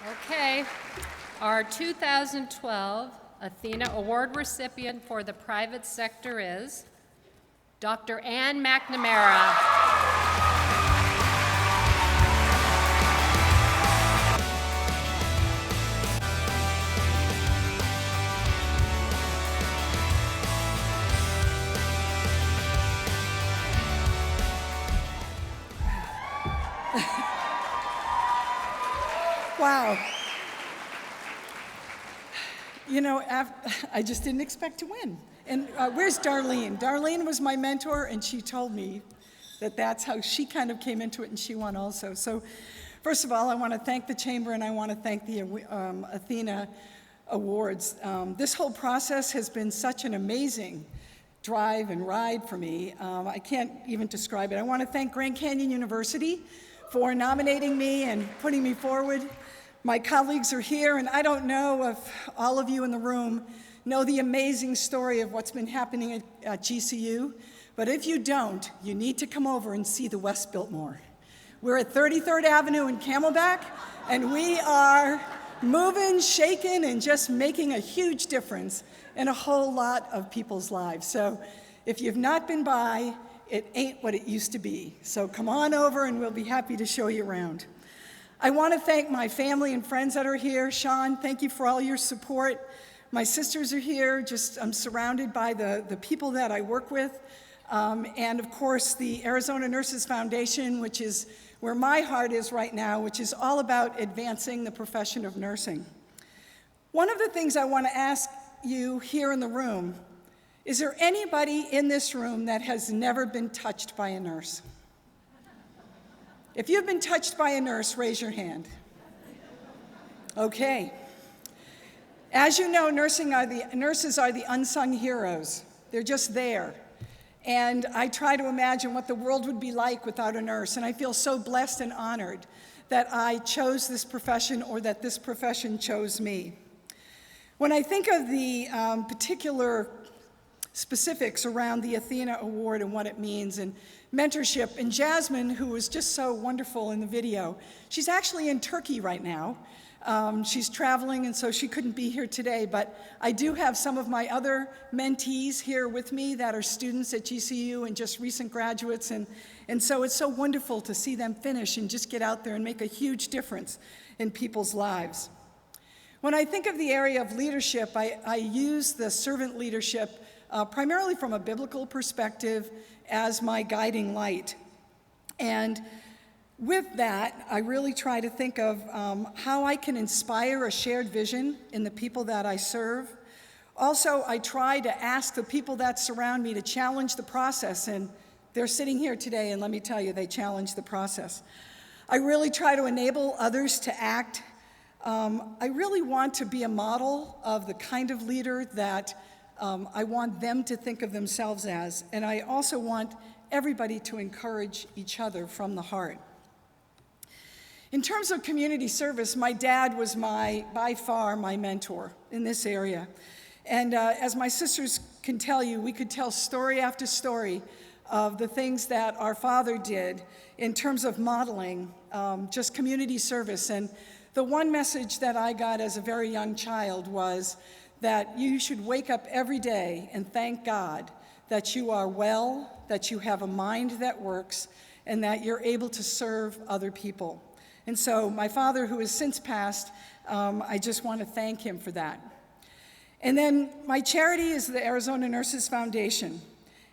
Okay, our 2012 Athena Award recipient for the private sector is Dr. Ann McNamara. Wow. You know, I just didn't expect to win. And where's Darlene? Darlene was my mentor, and she told me that that's how she kind of came into it, and she won also. So first of all, I want to thank the Chamber, and I want to thank the ATHENA Awards. This whole process has been such an amazing drive and ride for me. I can't even describe it. I want to thank Grand Canyon University for nominating me and putting me forward. My colleagues are here, and I don't know if all of you in the room know the amazing story of what's been happening at GCU, but if you don't, you need to come over and see the West Biltmore. We're at 33rd Avenue in Camelback, and we are moving, shaking, and just making a huge difference in a whole lot of people's lives. So if you've not been by, it ain't what it used to be. So come on over, and we'll be happy to show you around. I want to thank my family and friends that are here. Sean, thank you for all your support. My sisters are here. I'm surrounded by the people that I work with. And of course, the Arizona Nurses Foundation, which is where my heart is right now, which is all about advancing the profession of nursing. One of the things I want to ask you here in the room, is there anybody in this room that has never been touched by a nurse? If you've been touched by a nurse, raise your hand. Okay. As you know, nurses are the unsung heroes. They're just there. And I try to imagine what the world would be like without a nurse, and I feel so blessed and honored that I chose this profession, or that this profession chose me. When I think of the particular specifics around the ATHENA Award and what it means, and mentorship, and Jasmine, who was just so wonderful in the video, she's actually in Turkey right now. She's traveling, and so she couldn't be here today, but I do have some of my other mentees here with me that are students at GCU and just recent graduates, and so it's so wonderful to see them finish and just get out there and make a huge difference in people's lives. When I think of the area of leadership, I use the servant leadership primarily from a biblical perspective as my guiding light. And with that, I really try to think of how I can inspire a shared vision in the people that I serve. Also, I try to ask the people that surround me to challenge the process, and they're sitting here today, and let me tell you, they challenge the process. I really try to enable others to act. I really want to be a model of the kind of leader that I want them to think of themselves as, and I also want everybody to encourage each other from the heart. In terms of community service, my dad was by far my mentor in this area. And as my sisters can tell you, we could tell story after story of the things that our father did in terms of modeling just community service. And the one message that I got as a very young child was that you should wake up every day and thank God that you are well, that you have a mind that works, and that you're able to serve other people. And so my father, who has since passed, I just want to thank him for that. And then my charity is the Arizona Nurses Foundation,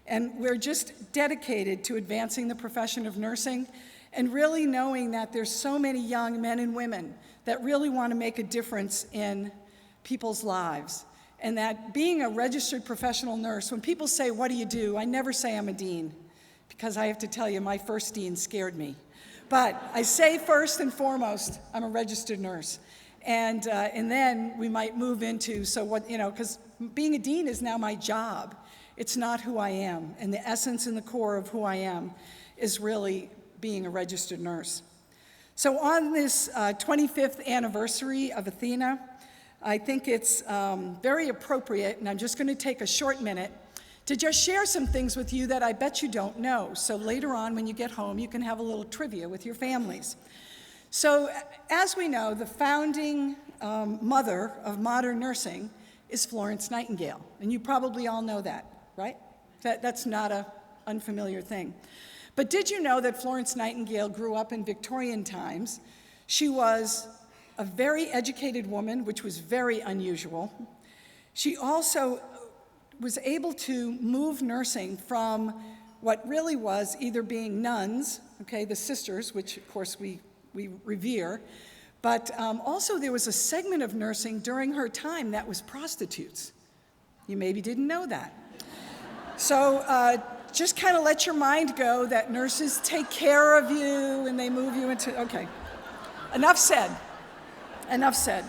and we're just dedicated to advancing the profession of nursing and really knowing that there's so many young men and women that really want to make a difference in people's lives. And that being a registered professional nurse, when people say, "What do you do?" I never say I'm a dean, because I have to tell you, my first dean scared me. But I say first and foremost, I'm a registered nurse. And then we might move into, because being a dean is now my job. It's not who I am. And the essence and the core of who I am is really being a registered nurse. So on this 25th anniversary of ATHENA, I think it's very appropriate, and I'm just going to take a short minute to just share some things with you that I bet you don't know. So later on, when you get home, you can have a little trivia with your families. So, as we know, the founding mother of modern nursing is Florence Nightingale, and you probably all know that, right? That's not an unfamiliar thing. But did you know that Florence Nightingale grew up in Victorian times? She was a very educated woman, which was very unusual. She also was able to move nursing from what really was either being nuns, okay, the sisters, which of course we revere, but also there was a segment of nursing during her time that was prostitutes. You maybe didn't know that. So just kind of let your mind go that nurses take care of you and they move you into, okay. Enough said. Enough said.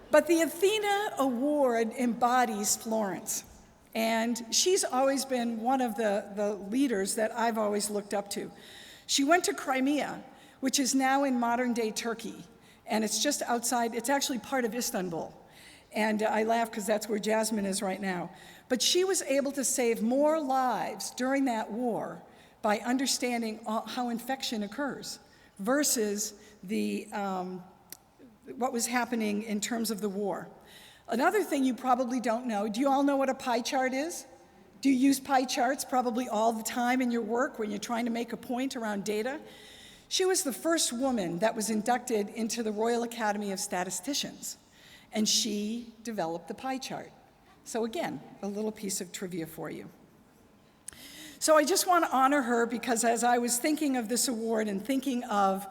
But the ATHENA Award embodies Florence, and she's always been one of the leaders that I've always looked up to. She went to Crimea, which is now in modern-day Turkey, and it's just outside, it's actually part of Istanbul. And I laugh because that's where Jasmine is right now. But she was able to save more lives during that war by understanding how infection occurs versus what was happening in terms of the war. Another thing you probably don't know, do you all know what a pie chart is? Do you use pie charts probably all the time in your work when you're trying to make a point around data? She was the first woman that was inducted into the Royal Academy of Statisticians, and she developed the pie chart. So again, a little piece of trivia for you. So I just want to honor her because as I was thinking of this award and thinking of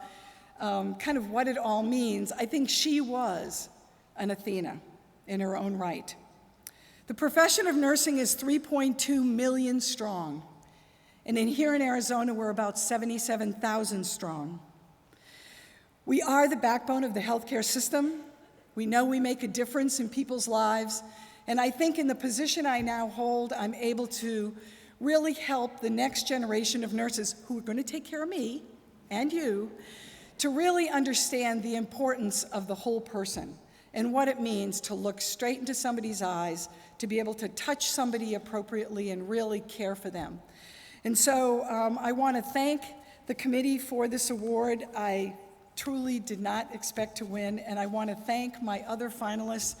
kind of what it all means, I think she was an Athena in her own right. The profession of nursing is 3.2 million strong, and here in Arizona, we're about 77,000 strong. We are the backbone of the healthcare system. We know we make a difference in people's lives, and I think in the position I now hold, I'm able to really help the next generation of nurses who are going to take care of me and you to really understand the importance of the whole person and what it means to look straight into somebody's eyes, to be able to touch somebody appropriately and really care for them. And so I want to thank the committee for this award. I truly did not expect to win, and I want to thank my other finalists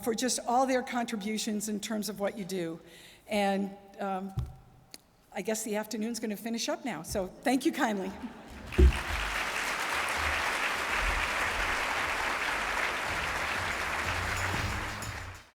for just all their contributions in terms of what you do. And I guess the afternoon's going to finish up now, so thank you kindly.